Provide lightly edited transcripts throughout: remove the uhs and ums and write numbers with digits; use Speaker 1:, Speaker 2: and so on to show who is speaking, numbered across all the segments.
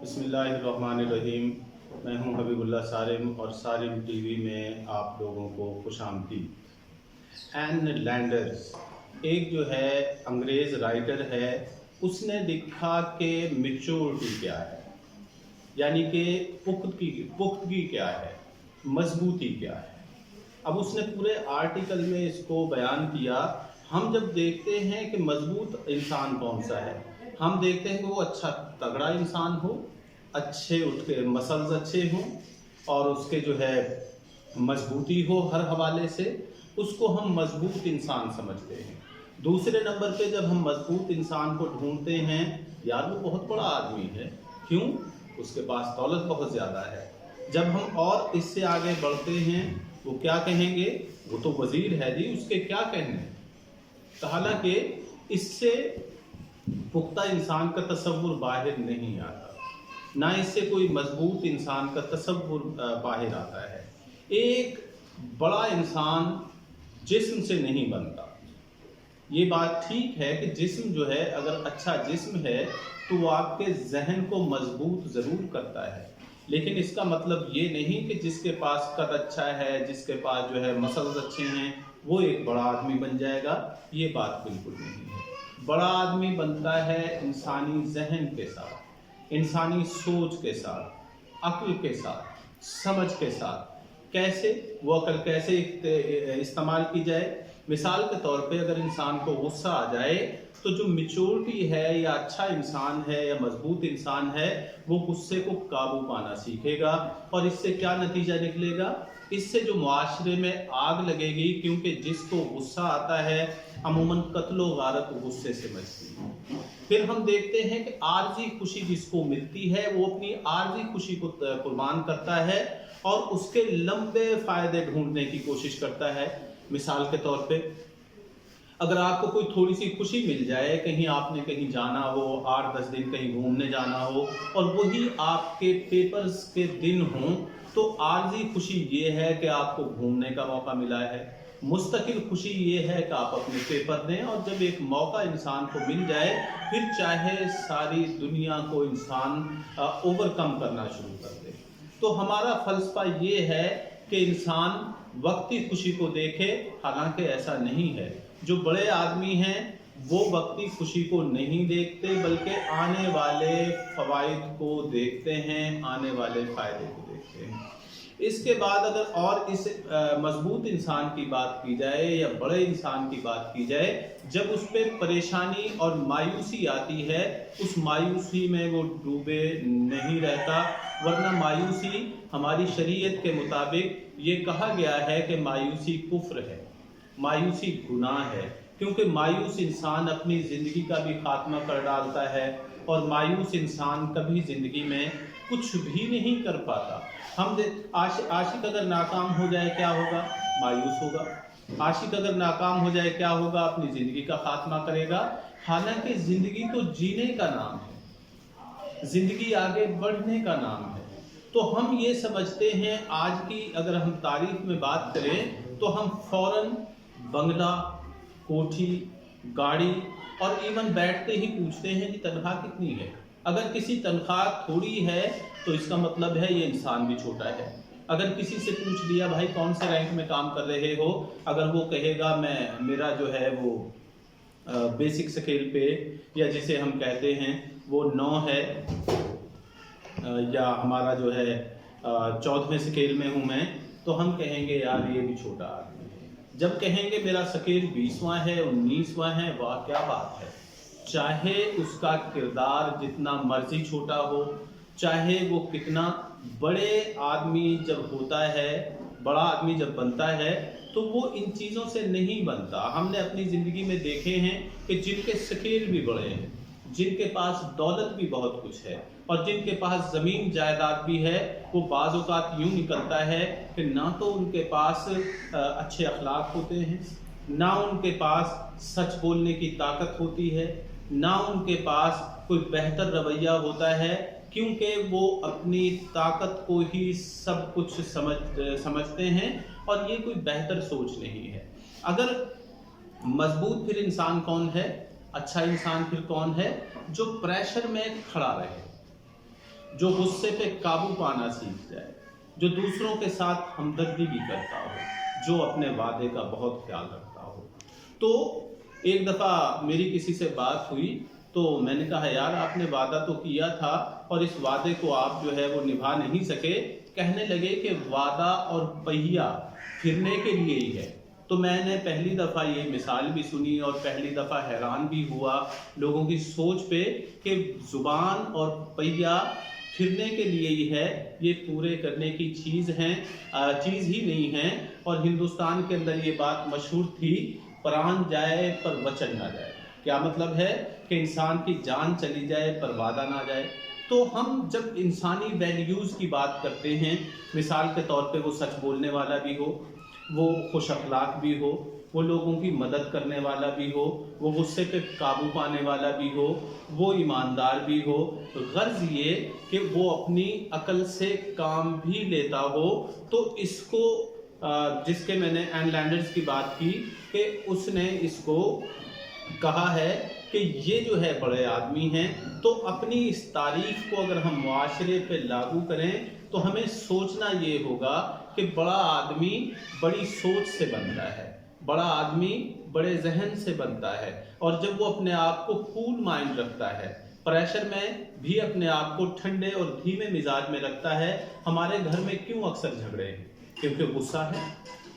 Speaker 1: बिस्मिल्लाहिर्रहमानिर्रहीम। मैं हूं हबीबुल्लाह सारिम और सारिम टीवी में आप लोगों को खुशामदीद। एन लैंडर्स एक जो है अंग्रेज़ राइटर है, उसने लिखा कि मैच्योरिटी क्या है, यानी कि पुख्तगी क्या है, मजबूती क्या है। अब उसने पूरे आर्टिकल में इसको बयान किया। हम जब देखते हैं कि मजबूत इंसान कौन सा है, हम देखते हैं कि वो अच्छा तगड़ा इंसान हो, अच्छे उसके मसल्स अच्छे हों और उसके जो है मजबूती हो हर हवाले से, उसको हम मजबूत इंसान समझते हैं। दूसरे नंबर पे जब हम मजबूत इंसान को ढूंढते हैं, यार वो बहुत बड़ा आदमी है, क्यों? उसके पास दौलत बहुत ज़्यादा है। जब हम और इससे आगे बढ़ते हैं, वो क्या कहेंगे? वो तो वजीर है जी, उसके क्या कहने। हालांकि इससे पुख्ता इंसान का तसव्वुर बाहर नहीं आता, ना इससे कोई मजबूत इंसान का तसव्वुर बाहर आता है। एक बड़ा इंसान जिस्म से नहीं बनता। ये बात ठीक है कि जिस्म जो है, अगर अच्छा जिस्म है तो वो आपके जहन को मजबूत ज़रूर करता है, लेकिन इसका मतलब ये नहीं कि जिसके पास कद अच्छा है, जिसके पास जो है मसल्स अच्छे हैं, वो एक बड़ा आदमी बन जाएगा। ये बात बिल्कुल नहीं है। बड़ा आदमी बनता है इंसानी जहन के साथ, इंसानी सोच के साथ, अक्ल के साथ, समझ के साथ। कैसे? वो अक्ल कैसे इस्तेमाल की जाए? मिसाल के तौर पे अगर इंसान को गुस्सा आ जाए तो जो मैच्योरिटी है या अच्छा इंसान है या मजबूत इंसान है, वो गुस्से को काबू पाना सीखेगा। और इससे क्या नतीजा निकलेगा? इससे जो मुआशरे में आग लगेगी, क्योंकि जिसको गुस्सा आता है अमूमन कत्लो गारत गुस्से से मचती है। फिर हम देखते हैं कि आर्जी खुशी जिसको मिलती है, वो अपनी आर्जी खुशी को कुर्बान करता है और उसके लंबे फायदे ढूंढने की कोशिश करता है। मिसाल के तौर पे अगर आपको कोई थोड़ी सी खुशी मिल जाए, कहीं आपने कहीं जाना हो, 8-10 दिन कहीं घूमने जाना हो और वही आपके पेपर्स के दिन हों, तो आर्जी खुशी ये है कि आपको घूमने का मौका मिला है। मुस्तकिल खुशी ये है कि आप अपने पेपर दें। और जब एक मौका इंसान को मिल जाए, फिर चाहे सारी दुनिया को इंसान ओवरकम करना शुरू कर दे। तो हमारा फलसफा ये है कि इंसान वक्ती खुशी को देखे, हालांकि ऐसा नहीं है। जो बड़े आदमी हैं वो वक्ती खुशी को नहीं देखते, बल्कि आने वाले फवाइद को देखते हैं, आने वाले फायदे को देखते हैं। इसके बाद अगर और इस मजबूत इंसान की बात की जाए या बड़े इंसान की बात की जाए, जब उस पर परेशानी और मायूसी आती है, उस मायूसी में वो डूबे नहीं रहता। वरना मायूसी हमारी शरीयत के मुताबिक ये कहा गया है कि मायूसी कुफ्र है, मायूसी गुनाह है, क्योंकि मायूस इंसान अपनी ज़िंदगी का भी खात्मा कर डालता है और मायूस इंसान कभी ज़िंदगी में कुछ भी नहीं कर पाता। आशिक अगर नाकाम हो जाए क्या होगा? मायूस होगा। आशिक अगर नाकाम हो जाए क्या होगा? अपनी ज़िंदगी का खात्मा करेगा। हालांकि ज़िंदगी तो जीने का नाम है, ज़िंदगी आगे बढ़ने का नाम है। तो हम ये समझते हैं, आज की अगर हम तारीख में बात करें तो हम फौरन बंगला, कोठी, गाड़ी और इवन बैठते ही पूछते हैं कि तनख्वाह कितनी है। अगर किसी तनख्वाह थोड़ी है तो इसका मतलब है ये इंसान भी छोटा है। अगर किसी से पूछ लिया भाई कौन से रैंक में काम कर रहे हो, अगर वो कहेगा मेरा जो है वो बेसिक स्केल पे, या जिसे हम कहते हैं वो 9 है, या हमारा जो है 14वें स्केल में हूँ मैं, तो हम कहेंगे यार ये भी छोटा आदमी है। जब कहेंगे मेरा स्केल 20वां है, 19वां है, वाह क्या बात है। चाहे उसका किरदार जितना मर्जी छोटा हो, चाहे वो कितना बड़े आदमी जब होता है, बड़ा आदमी जब बनता है, तो वो इन चीज़ों से नहीं बनता। हमने अपनी ज़िंदगी में देखे हैं कि जिनके स्केल भी बड़े हैं, जिनके पास दौलत भी बहुत कुछ है और जिनके पास ज़मीन जायदाद भी है, वो बाज़ औक़ात यूँ निकलता है कि ना तो उनके पास अच्छे अखलाक होते हैं, ना उनके पास सच बोलने की ताकत होती है, ना उनके पास कोई बेहतर रवैया होता है, क्योंकि वो अपनी ताकत को ही सब कुछ समझते हैं और ये कोई बेहतर सोच नहीं है। अगर मजबूत फिर इंसान कौन है? अच्छा इंसान फिर कौन है? जो प्रेशर में खड़ा रहे, जो गुस्से पे काबू पाना सीख जाए, जो दूसरों के साथ हमदर्दी भी करता हो, जो अपने वादे का बहुत ख्याल रखता हो। तो एक दफ़ा मेरी किसी से बात हुई तो मैंने कहा यार आपने वादा तो किया था और इस वादे को आप जो है वो निभा नहीं सके। कहने लगे कि वादा और पहिया फिरने के लिए ही है। तो मैंने पहली दफ़ा ये मिसाल भी सुनी और पहली दफ़ा हैरान भी हुआ लोगों की सोच पे कि ज़ुबान और पहिया फिरने के लिए ही है, ये पूरे करने की चीज़ ही नहीं है। और हिंदुस्तान के अंदर ये बात मशहूर थी, प्राण जाए पर वचन ना जाए। क्या मतलब है कि इंसान की जान चली जाए पर वादा ना जाए। तो हम जब इंसानी वैल्यूज़ की बात करते हैं, मिसाल के तौर पे वो सच बोलने वाला भी हो, वो खुश अखलाक भी हो, वो लोगों की मदद करने वाला भी हो, वो गुस्से पे काबू पाने वाला भी हो, वो ईमानदार भी हो, गर्ज ये कि वो अपनी अकल से काम भी लेता हो। तो इसको जिसके मैंने एन लैंडर्स की बात की कि उसने इसको कहा है कि ये जो है बड़े आदमी हैं। तो अपनी इस तारीफ को अगर हम मुआशरे पे लागू करें तो हमें सोचना ये होगा कि बड़ा आदमी बड़ी सोच से बनता है, बड़ा आदमी बड़े जहन से बनता है। और जब वो अपने आप को कूल माइंड रखता है, प्रेशर में भी अपने आप को ठंडे और धीमे मिजाज में रखता है। हमारे घर में क्यों अक्सर झगड़े हैं? क्योंकि गुस्सा है।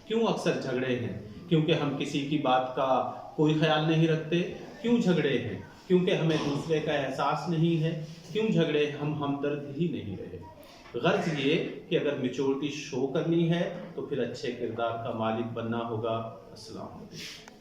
Speaker 1: क्यों अक्सर झगड़े हैं? क्योंकि हम किसी की बात का कोई ख्याल नहीं रखते। क्यों झगड़े हैं? क्योंकि हमें दूसरे का एहसास नहीं है। क्यों झगड़े? हम हमदर्द ही नहीं रहे। गर्ज ये कि अगर मैच्योरिटी शो करनी है तो फिर अच्छे किरदार का मालिक बनना होगा। अस्सलाम वालेकुम।